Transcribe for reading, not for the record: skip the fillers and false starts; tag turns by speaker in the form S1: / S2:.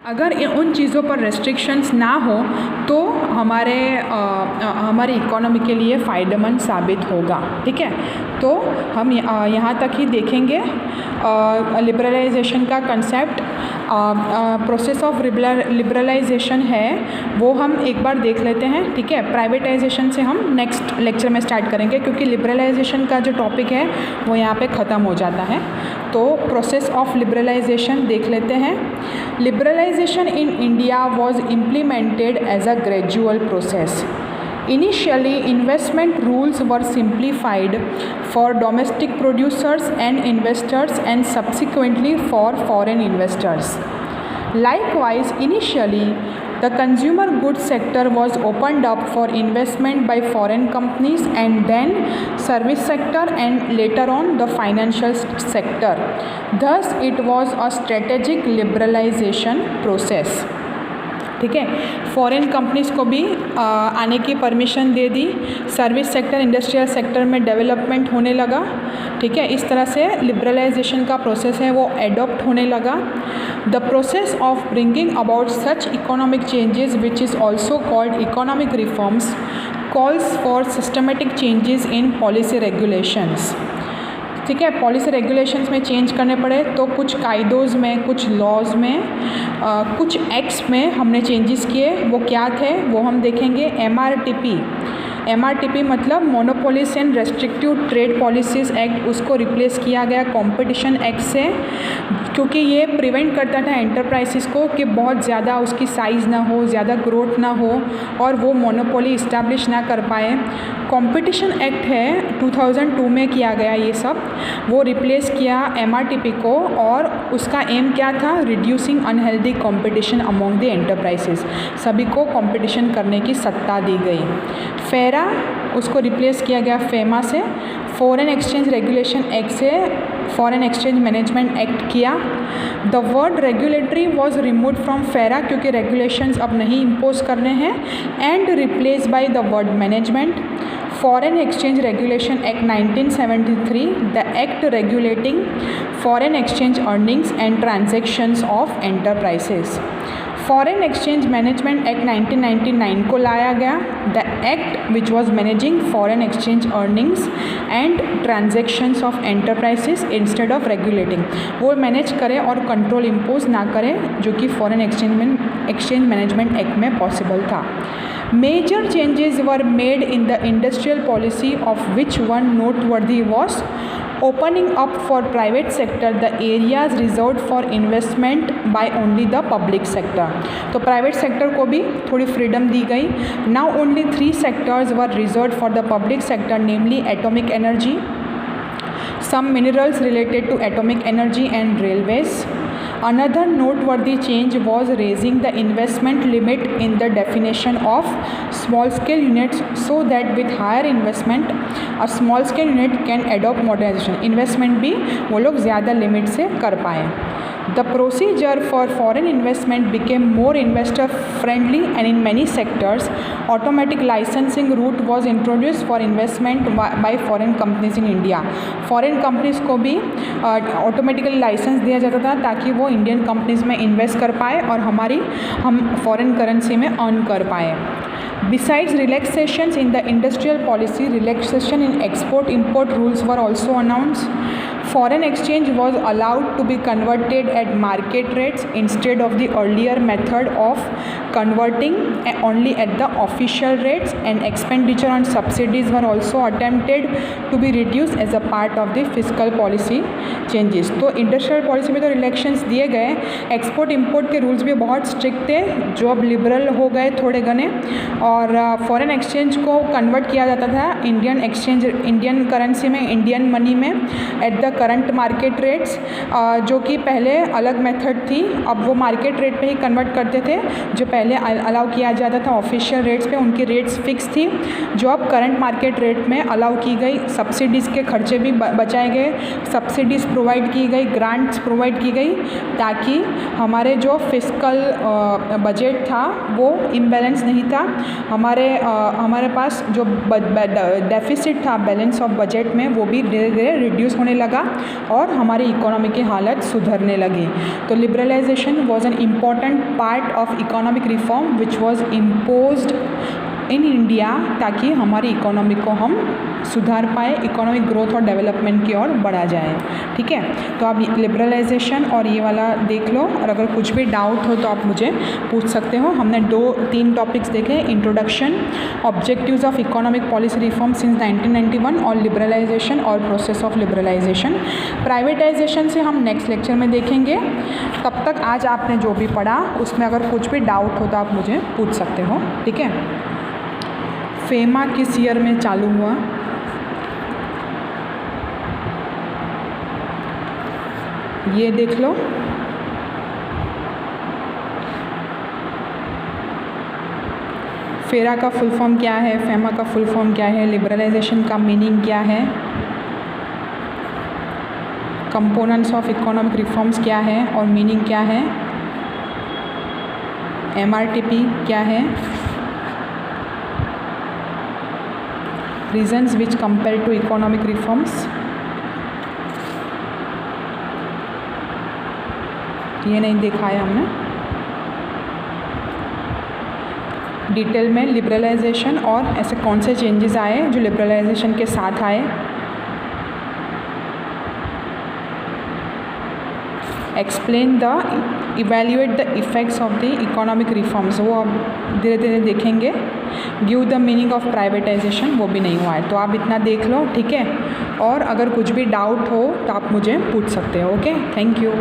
S1: अगर उन चीज़ों पर रेस्ट्रिक्शंस ना हो तो हमारी इकोनॉमी के लिए फ़ायदेमंद साबित होगा। ठीक है, तो हम यहाँ तक ही देखेंगे लिबरलाइजेशन का कंसेप्ट। प्रोसेस ऑफ लिबरलाइजेशन है वो हम एक बार देख लेते हैं। ठीक है, प्राइवेटाइजेशन से हम नेक्स्ट लेक्चर में स्टार्ट करेंगे क्योंकि लिबरलाइजेशन का जो टॉपिक है वो यहाँ पे ख़त्म हो जाता है। तो प्रोसेस ऑफ लिबरलाइजेशन देख लेते हैं। Liberalisation in India was implemented as a gradual process. Initially, investment rules were simplified for domestic producers and investors and subsequently for foreign investors. Likewise, initially, the consumer goods sector was opened up for investment by foreign companies and then service sector and later on the financial sector. Thus, it was a strategic liberalization process. ठीक है, foreign companies को भी आने की permission दे दी, service sector industrial sector में development होने लगा। ठीक है, इस तरह से लिबरलाइजेशन का प्रोसेस है वो एडॉप्ट होने लगा। The process of bringing about such economic changes which is also called economic reforms calls for systematic changes in policy regulations. ठीक है, पॉलिसी रेगुलेशंस में चेंज करने पड़े तो कुछ कायदोज़ में, कुछ लॉज में, कुछ एक्ट्स में हमने चेंजेस किए। वो क्या थे वो हम देखेंगे। MRTP मतलब monopolies and restrictive trade policies act, उसको रिप्लेस किया गया कॉम्पिटिशन एक्ट से, क्योंकि ये प्रिवेंट करता था एंटरप्राइजेस को कि बहुत ज़्यादा उसकी साइज़ ना हो, ज़्यादा ग्रोथ ना हो और वो मोनोपोली इस्टेब्लिश ना कर पाए। कॉम्पिटिशन एक्ट है 2002 में किया गया ये सब, वो रिप्लेस किया MRTP को और उसका एम क्या था, reducing unhealthy competition among the enterprises, सभी को कंपटीशन करने की सत्ता दी गई। फेरा उसको रिप्लेस किया गया फेमा से। फॉरेन एक्सचेंज रेगुलेशन एक्ट से फॉरेन एक्सचेंज मैनेजमेंट एक्ट किया। The word regulatory was remove from फेरा क्योंकि रेगुलेशंस अब नहीं इम्पोज करने हैं and replace by the word management. Foreign exchange regulation act 1973, the act regulating foreign exchange earnings and transactions of enterprises. Foreign exchange management act 1999 को लाया गया। The act which was managing foreign exchange earnings and transactions of enterprises instead of regulating, वो manage करे और control impose ना करे जो कि फॉरेन एक्सचेंज मैनेजमेंट एक्ट में पॉसिबल था। Major changes were made in the industrial policy, of which one noteworthy was opening up for private sector the areas reserved for investment by only the public sector। तो private sector को भी थोड़ी freedom दी गई। Now only 3 sectors were reserved for the public sector, namely atomic energy, some minerals related to atomic energy and railways. Another noteworthy change was raising the investment limit in the definition of small scale units so that with higher investment a small scale unit can adopt modernization, investment भी वो लोग ज़्यादा limit से कर पाएँ। The procedure for foreign investment became more investor friendly and in many sectors automatic licensing route was introduced for investment by foreign companies in India। foreign companies को भी automatically licence दिया जाता था ताकि वो इंडियन कंपनीज में invest कर पाए और हम फॉरेन करेंसी में अर्न कर पाए। Besides relaxations in the industrial policy, relaxation in export-import rules were also announced. Foreign exchange was allowed to be converted at market rates instead of the earlier method of converting only at the official rates, and expenditure on subsidies were also attempted to be reduced as a part of the fiscal policy changes। तो industrial policy में तो रिलैक्शंस दिए गए, export import के rules भी बहुत strict थे जो अब लिबरल हो गए थोड़े घने, और फॉरेन एक्सचेंज को कन्वर्ट किया जाता था इंडियन करेंसी में, इंडियन मनी में at the current market rates, जो कि पहले अलग मेथड थी, अब वो मार्केट रेट पे ही कन्वर्ट करते थे जो पहले पहले अलाउ किया जाता था ऑफिशियल रेट्स पे, उनकी रेट्स फिक्स थी, जो अब करंट मार्केट रेट में अलाउ की गई। सब्सिडीज़ के खर्चे भी बचाए गए, सब्सिडीज़ प्रोवाइड की गई, ग्रांट्स प्रोवाइड की गई, ताकि हमारे जो फिस्कल बजट था वो इम्बैलेंस नहीं था। हमारे पास जो डेफिसिट था बैलेंस ऑफ बजट में, वो भी धीरे धीरे रिड्यूस होने लगा और हमारी इकोनॉमी की हालत सुधरने लगी। तो liberalisation was an important part of economic reform which was imposed in India, ताकि हमारी इकोनॉमी को हम सुधार पाए, इकोनॉमिक ग्रोथ और डेवलपमेंट की ओर बढ़ा जाए। ठीक है, तो आप लिबरलाइजेशन और ये वाला देख लो, और अगर कुछ भी डाउट हो तो आप मुझे पूछ सकते हो। हमने 2-3 टॉपिक्स देखे, introduction, objectives of economic policy reform since 1991 और लिबरलाइजेशन और प्रोसेस ऑफ लिबरलाइजेशन। प्राइवेटाइजेशन से हम नेक्स्ट लेक्चर में देखेंगे। तब तक आज आपने जो भी पढ़ा उसमें अगर कुछ भी डाउट हो तो आप मुझे पूछ सकते हो। ठीक है, फेमा किस ईयर में चालू हुआ? ये देख लो, फेरा का फुल फॉर्म क्या है, फेमा का फुल फॉर्म क्या है, लिबरलाइजेशन का मीनिंग क्या है, कंपोनेंट्स ऑफ इकोनॉमिक रिफॉर्म्स क्या है और मीनिंग क्या है, MRTP क्या है, reasons which compare to economic reforms. ये नहीं देखा है हमने डिटेल में। लिबरलाइजेशन और ऐसे कौन से चेंजेस आए जो लिबरलाइजेशन के साथ आए, explain the evaluate the effects of the economic reforms, वो अब धीरे धीरे देखेंगे। Give the meaning of privatisation, वो भी नहीं हुआ है, तो आप इतना देख लो। ठीक है, और अगर कुछ भी डाउट हो तो आप मुझे पूछ सकते हो। Okay, thank you.